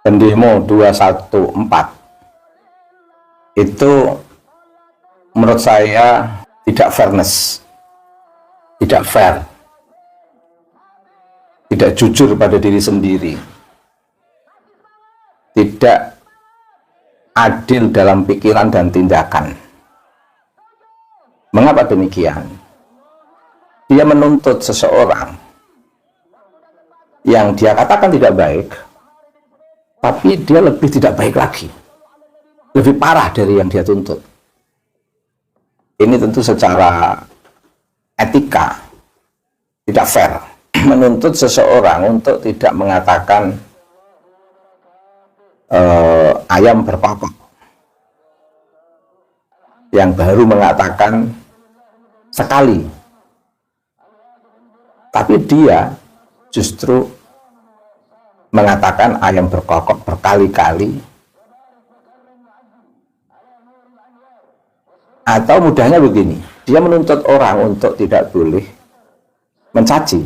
pendemo 214 itu menurut saya tidak fairness, tidak fair, tidak jujur pada diri sendiri, tidak adil dalam pikiran dan tindakan. Mengapa demikian? Dia menuntut seseorang yang dia katakan tidak baik, tapi dia lebih tidak baik lagi, lebih parah dari yang dia tuntut. Ini tentu secara etika tidak fair, menuntut seseorang untuk tidak mengatakan ayam berkokok, yang baru mengatakan sekali, tapi dia justru mengatakan ayam berkokok berkali-kali. Atau mudahnya begini, dia menuntut orang untuk tidak boleh mencaci,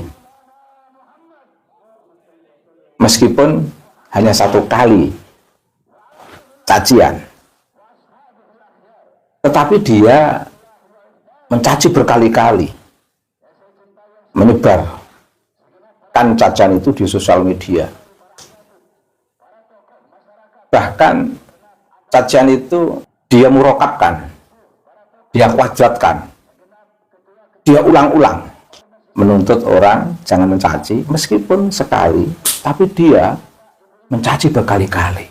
meskipun hanya satu kali cacian, tetapi dia mencaci berkali-kali, menyebarkan cacian itu di sosial media. Bahkan cacian itu dia murokapkan, dia kuadratkan, dia ulang-ulang, menuntut orang jangan mencaci meskipun sekali, tapi dia mencaci berkali-kali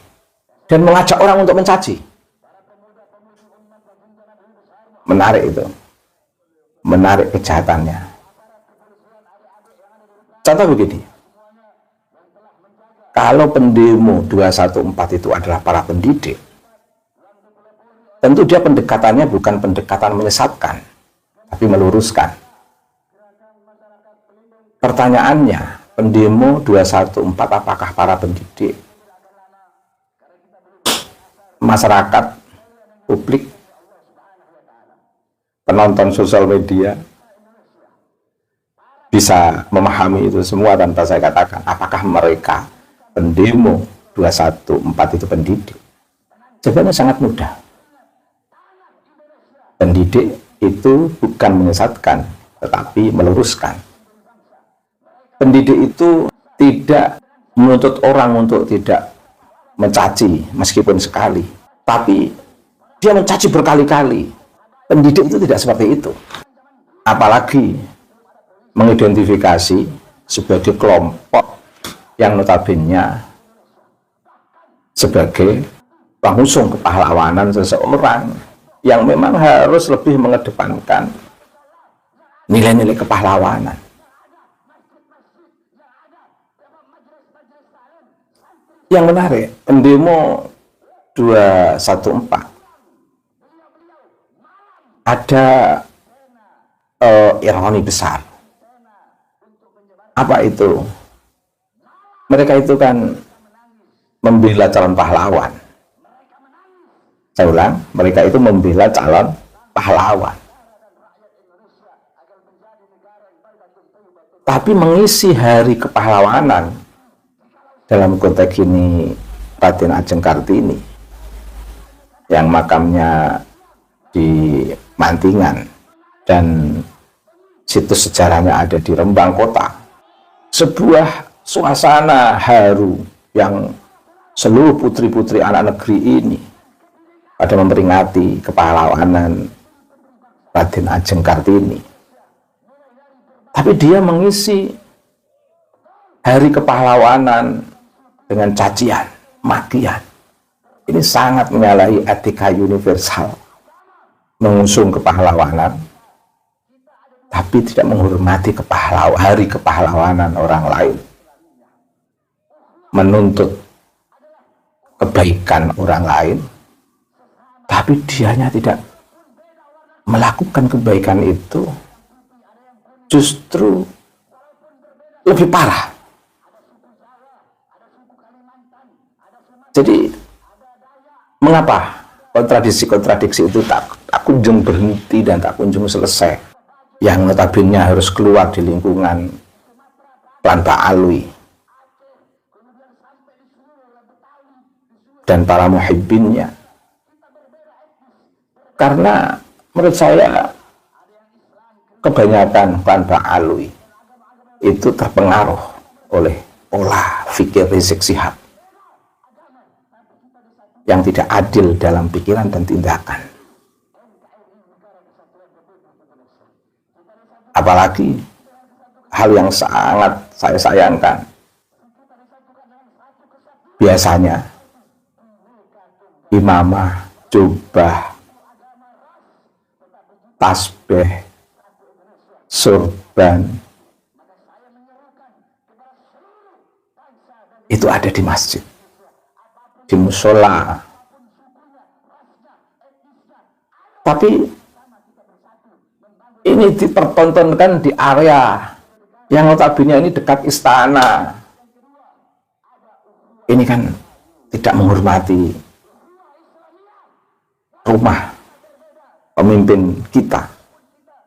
dan mengajak orang untuk mencaci. Menarik itu, menarik kejahatannya. Contoh begini, kalau pendemo 214 itu adalah para pendidik, tentu dia pendekatannya bukan pendekatan menyesatkan, tapi meluruskan. Pertanyaannya, pendemo 214 apakah para pendidik, masyarakat, publik, penonton sosial media bisa memahami itu semua tanpa saya katakan apakah mereka pendemo 214 itu pendidik? Jawabannya sangat mudah. Pendidik itu bukan menyesatkan, tetapi meluruskan. Pendidik itu tidak menuntut orang untuk tidak mencaci meskipun sekali, tapi dia mencaci berkali-kali. Pendidik itu tidak seperti itu. Apalagi mengidentifikasi sebagai kelompok yang notabene sebagai pengusung kepahlawanan seseorang yang memang harus lebih mengedepankan nilai-nilai kepahlawanan. Yang menarik, pendemo 214 ada ironi besar. Apa itu? Mereka itu kan membela calon pahlawan. Saya ulang, mereka itu membela calon pahlawan. Tapi mengisi hari kepahlawanan, dalam konteks ini Raden Ajeng Kartini, yang makamnya di Mantingan dan situs sejarahnya ada di Rembang kota. Sebuah suasana haru yang seluruh putri-putri anak negeri ini pada memperingati kepahlawanan Raden Ajeng Kartini. Tapi dia mengisi hari kepahlawanan dengan cacian, makian. Ini sangat menyalahi etika universal. Mengusung kepahlawanan, tapi tidak menghormati hari kepahlawanan orang lain. Menuntut kebaikan orang lain, tapi dianya tidak melakukan kebaikan itu, justru lebih parah. Jadi mengapa kontradiksi-kontradiksi itu tak kunjung berhenti dan tak kunjung selesai, yang notabene harus keluar di lingkungan Klan Pak Alwi? dan para muhibbinnya. Karena menurut saya kebanyakan Pak Alwi itu terpengaruh oleh pola fikir Rizik Syihab yang tidak adil dalam pikiran dan tindakan. Apalagi hal yang sangat saya sayangkan, biasanya imamah, jubah, tasbih, surban itu ada di masjid, di musola. Tapi ini dipertontonkan di area yang notabene ini dekat istana. Ini kan tidak menghormati rumah pemimpin kita,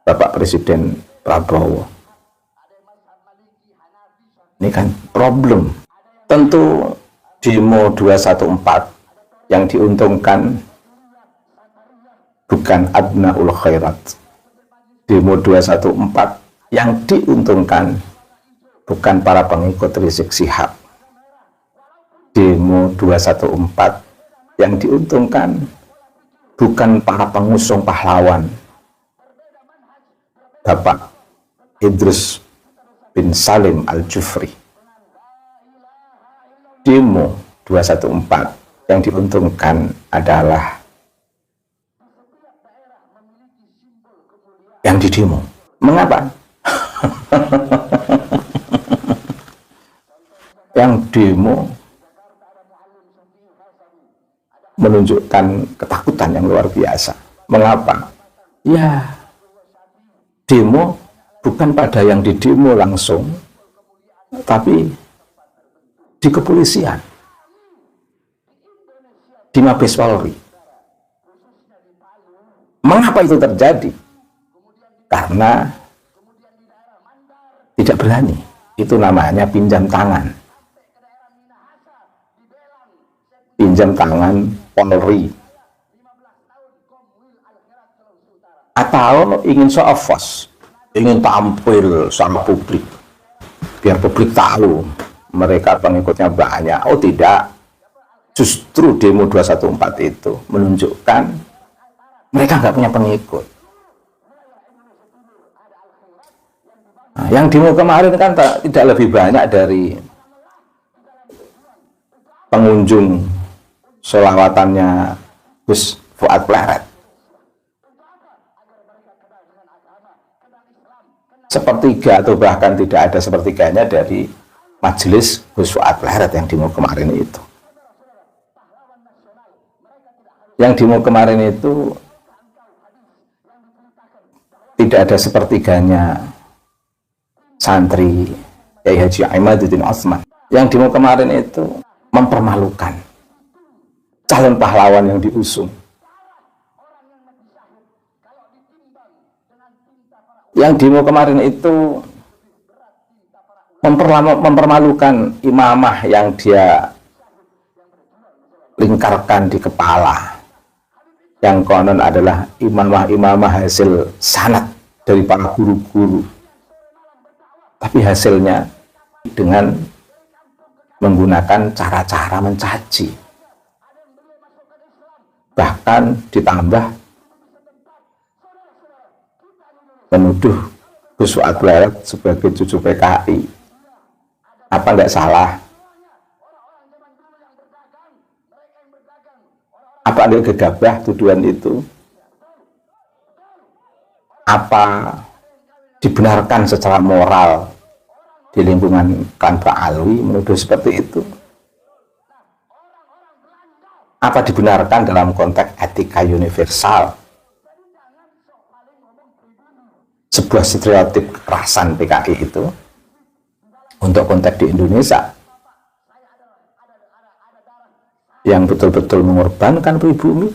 Bapak Presiden Prabowo. Ini kan problem. Tentu demo 214 yang diuntungkan bukan abnaul khairat. Demo 214 yang diuntungkan bukan para pengikut Rizik Syihab. Demo 214 yang diuntungkan bukan para pengusung pahlawan Bapak Idrus bin Salim Al-Jufri. Demo 214 yang diuntungkan adalah yang didemo. Mengapa? Yang demo menunjukkan ketakutan yang luar biasa. Mengapa? Ya, demo bukan pada yang didemo langsung, tapi di kepolisian, di Mabes Polri. Mengapa itu terjadi? Karena tidak berani. Itu namanya pinjam tangan. Pinjam tangan Polri. Atau ingin show off, ingin tampil sama publik, biar publik tahu mereka pengikutnya banyak. Oh tidak, justru demo 214 itu menunjukkan mereka nggak punya pengikut. Nah, yang demo kemarin kan tidak lebih banyak dari pengunjung sholawatannya Gus Fuad Pleret. Sepertiga atau bahkan tidak ada sepertiganya dari majelis Gus Fuad Pleret yang demo kemarin itu. Yang demo kemarin itu tidak ada sepertiganya santri Kiai Haji Imaduddin Utsman. Yang demo kemarin itu mempermalukan calon pahlawan yang diusung. Yang demo kemarin itu mempermalukan imamah yang dia lingkarkan di kepala, yang konon adalah imamah hasil sanad dari para guru-guru, tapi hasilnya dengan menggunakan cara-cara mencaci, bahkan ditambah menuduh Gus Fuad Pleret sebagai cucu PKI. Apa nggak salah? Apa ada gegabah tuduhan itu? Apa dibenarkan secara moral di lingkungan Klan Pak Alwi menuduh seperti itu? Apa dibenarkan dalam konteks etika universal? Sebuah stereotip kekerasan PKI itu untuk konteks di Indonesia yang betul-betul mengorbankan pribumi,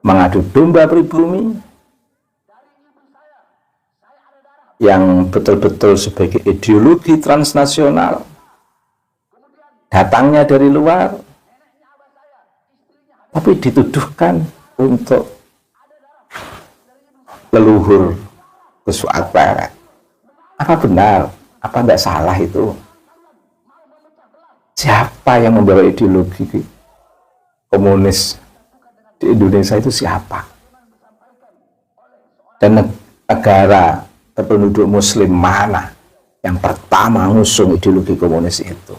mengadu domba pribumi, yang betul-betul sebagai ideologi transnasional, datangnya dari luar, tapi dituduhkan untuk leluhur Gus Fuad Pleret. Apa benar? Apa tidak salah itu? Siapa yang membawa ideologi komunis di Indonesia itu siapa? Dan negara berpenduduk muslim mana yang pertama ngusung ideologi komunis itu?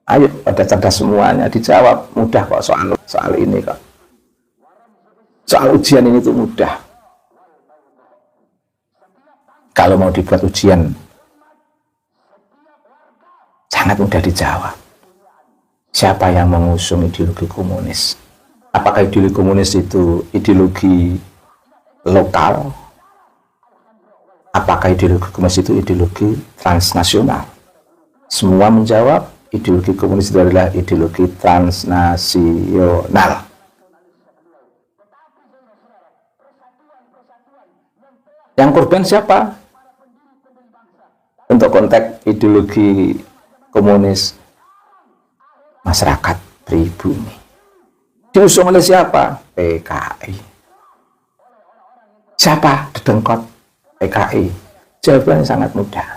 Ayo pada cerdas semuanya, dijawab. Mudah kok soal ini kok. Soal ujian ini tuh mudah. Kalau mau dibuat ujian sangat mudah dijawab. Siapa yang mengusung ideologi komunis? Apakah ideologi komunis itu ideologi lokal? Apakah ideologi komunis itu ideologi transnasional? Semua menjawab ideologi komunis itu adalah ideologi transnasional. Yang korban siapa? Untuk konteks ideologi komunis, masyarakat pribumi. Diusung oleh siapa? PKI. Siapa dedengkot PKI? Jawabannya sangat mudah.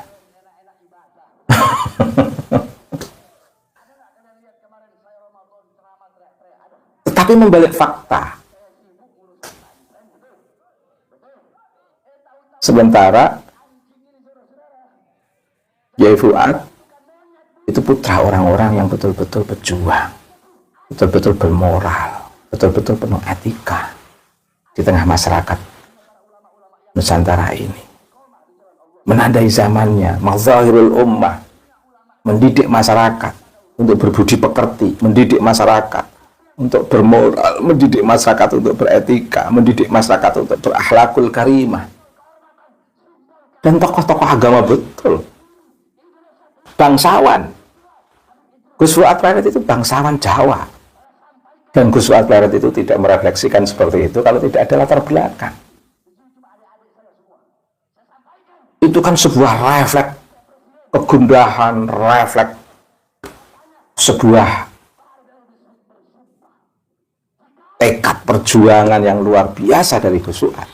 Tetapi membalik fakta. Sementara Yai Fuad itu putra orang-orang yang betul-betul berjuang, betul-betul bermoral, betul-betul penuh etika di tengah masyarakat Nusantara ini. Menandai zamannya, mazahirul ummah, mendidik masyarakat untuk berbudi pekerti, mendidik masyarakat untuk bermoral, mendidik masyarakat untuk beretika, mendidik masyarakat untuk berakhlakul karimah. Dan tokoh-tokoh agama betul. Bangsawan. Gus Fuad Pleret itu bangsawan Jawa. Dan Gus Fuad Pleret itu tidak merefleksikan seperti itu kalau tidak ada latar belakang. Itu kan sebuah refleks kegundahan, refleks sebuah tekad perjuangan yang luar biasa dari Gus Fuad.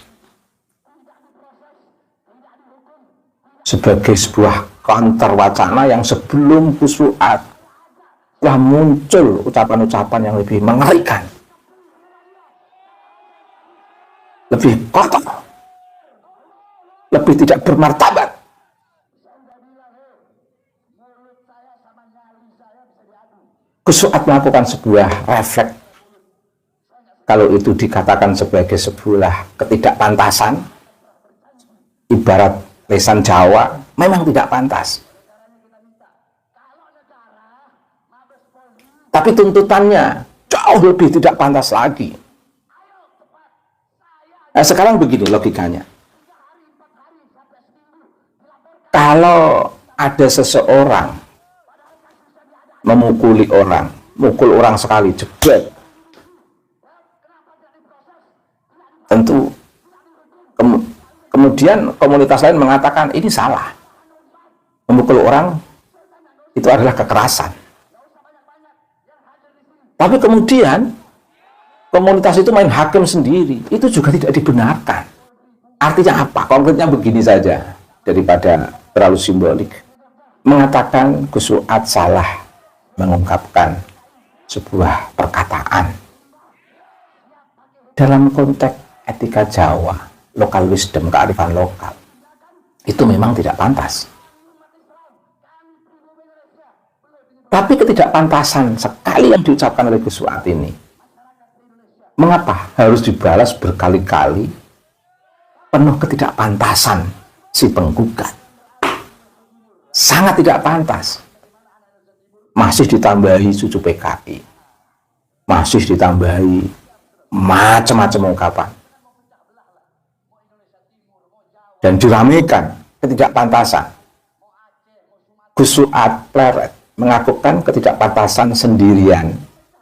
Sebagai sebuah counter wacana yang sebelum Gus Fuad telah muncul ucapan-ucapan yang lebih mengerikan, lebih kotor, lebih tidak bermartabat. Gus Fuad melakukan sebuah refleks, kalau itu dikatakan sebagai sebuah ketidakpantasan, ibarat lisan Jawa, memang tidak pantas. Tapi tuntutannya jauh lebih tidak pantas lagi. Nah, sekarang begini logikanya. Kalau ada seseorang memukuli orang, mukul orang sekali, jebret, tentu kemudian komunitas lain mengatakan ini salah. Memukul orang itu adalah kekerasan. Tapi kemudian komunitas itu main hakim sendiri. Itu juga tidak dibenarkan. Artinya apa? Konkretnya begini saja, daripada terlalu simbolik. Mengatakan Gus Fuad salah mengungkapkan sebuah perkataan dalam konteks etika Jawa, lokal wisdom, kearifan lokal, itu memang tidak pantas. Tapi ketidakpantasan sekali yang diucapkan oleh Gus Fuad ini, mengapa harus dibalas berkali-kali penuh ketidakpantasan si penggugat? Sangat tidak pantas. Masih ditambahi cucu PKI, masih ditambahi macam-macam ungkapan, dan diramaikan ketidakpantasan. Gus Fuad Pleret mengakukan ketidakpantasan sendirian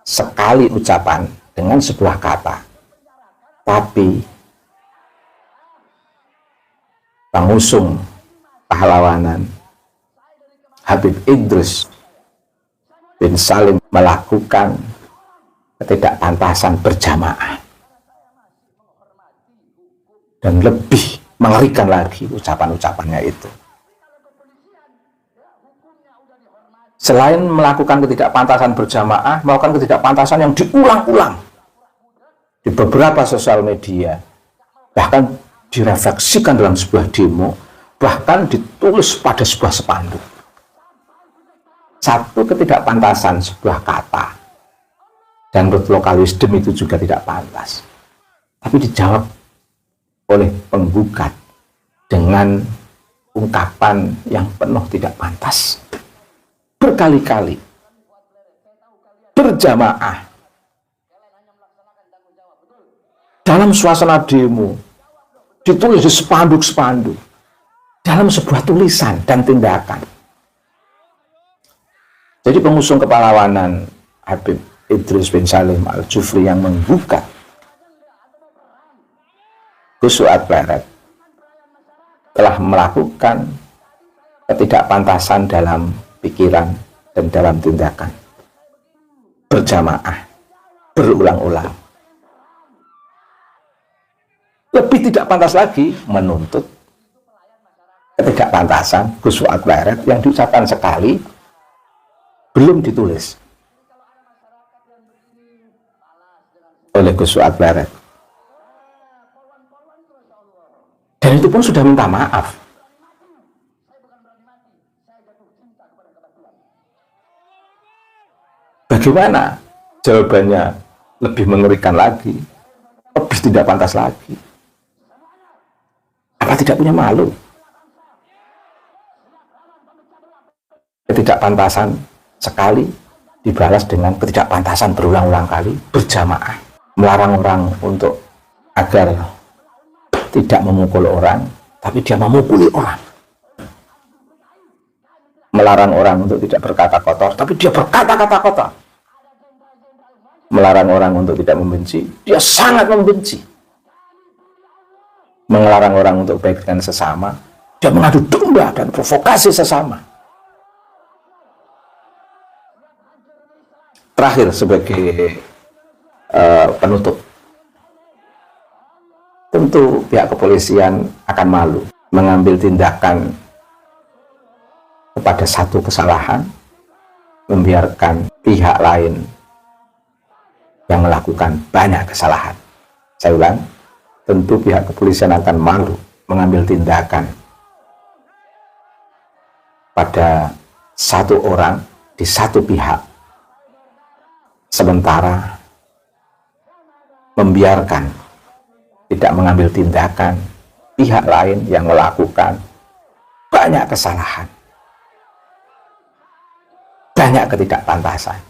sekali ucapan dengan sebuah kata. Tapi pengusung pahlawanan Habib Idrus bin Salim melakukan ketidakpantasan berjamaah. Dan lebih mengerikan lagi ucapan-ucapannya itu. Selain melakukan ketidakpantasan berjamaah, melakukan ketidakpantasan yang diulang-ulang di beberapa sosial media, bahkan direfleksikan dalam sebuah demo, bahkan ditulis pada sebuah spanduk. Satu, ketidakpantasan sebuah kata, dan menurut lokal wisdom itu juga tidak pantas, tapi dijawab oleh penggugat dengan ungkapan yang penuh tidak pantas. Berkali-kali berjamaah dalam suasana demo, ditulis di spanduk-spanduk, dalam sebuah tulisan dan tindakan. Jadi pengusung kepahlawanan Habib Idris bin Salim Al-Jufri yang menggugat Gus Suat Pleret telah melakukan ketidakpantasan dalam pikiran dan dalam tindakan berjamaah berulang-ulang. Lebih tidak pantas lagi menuntut ketidakpantasan Gus Suat Pleret yang diucapkan sekali belum ditulis oleh Gus Suat Pleret, dan itu pun sudah minta maaf. Bagaimana jawabannya? Lebih mengerikan lagi, lebih tidak pantas lagi. Apa tidak punya malu? Ketidakpantasan sekali dibalas dengan ketidakpantasan berulang-ulang kali berjamaah, melarang orang untuk agar tidak memukul orang, tapi dia memukuli orang. Melarang orang untuk tidak berkata kotor, tapi dia berkata-kata kotor. Melarang orang untuk tidak membenci, dia sangat membenci. Melarang orang untuk baik dengan sesama, dia mengadu domba dan provokasi sesama. Terakhir sebagai penutup, tentu pihak kepolisian akan malu mengambil tindakan kepada satu kesalahan, membiarkan pihak lain yang melakukan banyak kesalahan. Saya ulang, tentu pihak kepolisian akan malu mengambil tindakan pada satu orang di satu pihak, sementara membiarkan, tidak mengambil tindakan pihak lain yang melakukan banyak kesalahan, banyak ketidakpantasan.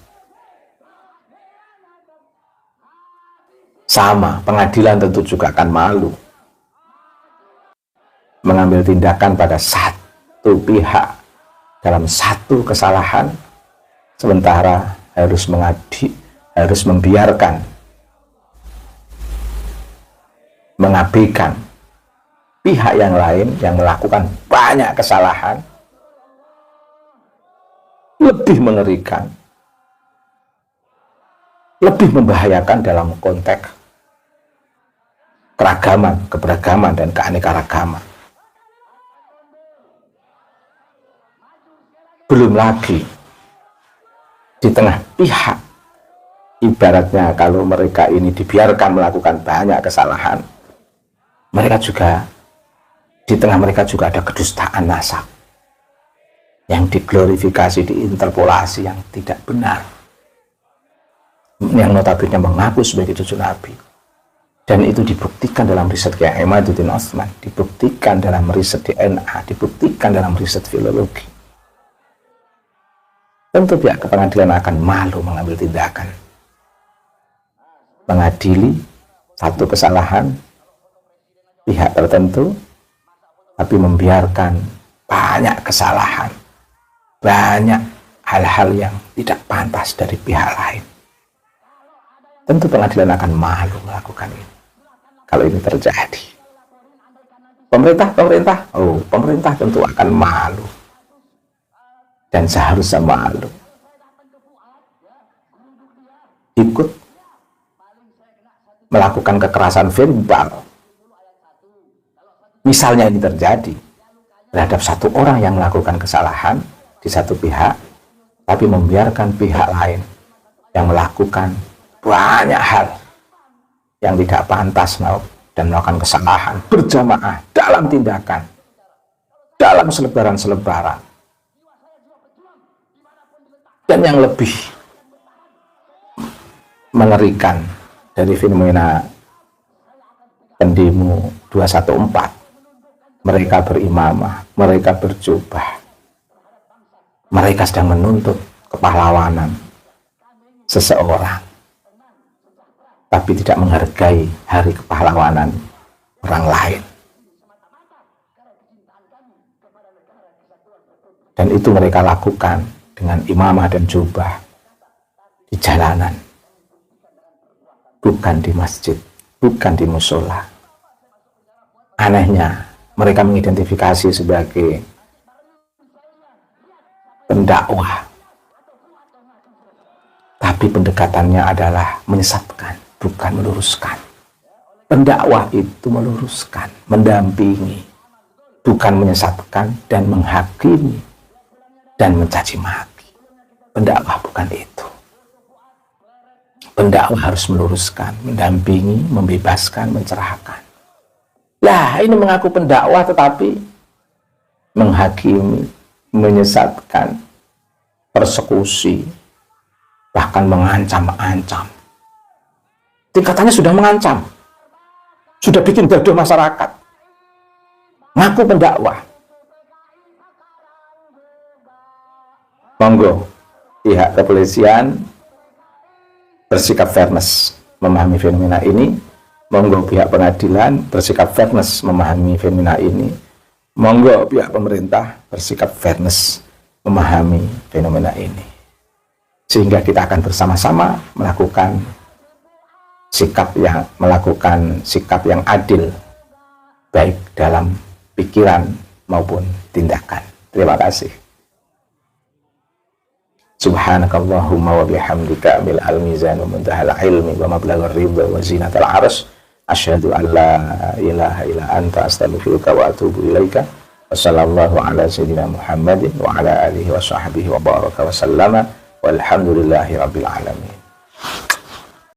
Sama, pengadilan tentu juga akan malu mengambil tindakan pada satu pihak dalam satu kesalahan, sementara harus membiarkan, mengabaikan pihak yang lain yang melakukan banyak kesalahan. Lebih mengerikan, lebih membahayakan dalam konteks keragaman, keberagaman, dan keanekaragaman. Belum lagi di tengah pihak, ibaratnya kalau mereka ini dibiarkan melakukan banyak kesalahan, mereka juga, di tengah mereka juga ada kedustaan nasab yang diglorifikasi, diinterpolasi yang tidak benar, yang notabene mengaku sebagai cucu Nabi. Dan itu dibuktikan dalam riset Kyai Imaduddin Utsman, dibuktikan dalam riset DNA, dibuktikan dalam riset filologi. Tentu pihak pengadilan akan malu mengambil tindakan mengadili satu kesalahan pihak tertentu, tapi membiarkan banyak kesalahan, banyak hal-hal yang tidak pantas dari pihak lain. Tentu pengadilan akan malu melakukan ini kalau ini terjadi. Pemerintah tentu akan malu dan seharusnya malu ikut melakukan kekerasan verbal, misalnya ini terjadi terhadap satu orang yang melakukan kesalahan di satu pihak, tapi membiarkan pihak lain yang melakukan banyak hal yang tidak pantas dan melakukan kesalahan berjamaah dalam tindakan, dalam selebaran-selebaran. Dan yang lebih mengerikan dari fenomena pendemo 214, mereka berimamah, mereka berjubah, mereka sedang menuntut kepahlawanan seseorang, tapi tidak menghargai hari kepahlawanan orang lain. Dan itu mereka lakukan dengan imamah dan jubah di jalanan, bukan di masjid, bukan di musola. Anehnya, mereka mengidentifikasi sebagai pendakwah, tapi pendekatannya adalah menyesatkan, bukan meluruskan. Pendakwah itu meluruskan, mendampingi, bukan menyesatkan dan menghakimi dan mencaci maki. Pendakwah bukan itu. Pendakwah harus meluruskan, mendampingi, membebaskan, mencerahkan. Lah, ini mengaku pendakwah tetapi menghakimi, menyesatkan, persekusi, bahkan mengancam-ancam. Tingkatannya sudah mengancam, sudah bikin gaduh masyarakat. Ngaku pendakwah. Monggo pihak kepolisian bersikap fairness memahami fenomena ini. Monggo pihak pengadilan bersikap fairness memahami fenomena ini. Monggo pihak pemerintah bersikap fairness memahami fenomena ini. Sehingga kita akan bersama-sama melakukan sikap yang adil, baik dalam pikiran maupun tindakan. Terima kasih. Subhanakallahumma wa bihamdika mil al-mizan wa muntahal ilmi wa mablaghar ridha wa zinatal arsy asyhadu an la ilaha illa anta astaghfiruka wa atubu ilaika. Wassallallahu ala sayyidina Muhammadin wa ala alihi wa sahbihi wa baraka wa sallama walhamdulillahi rabbil alamin.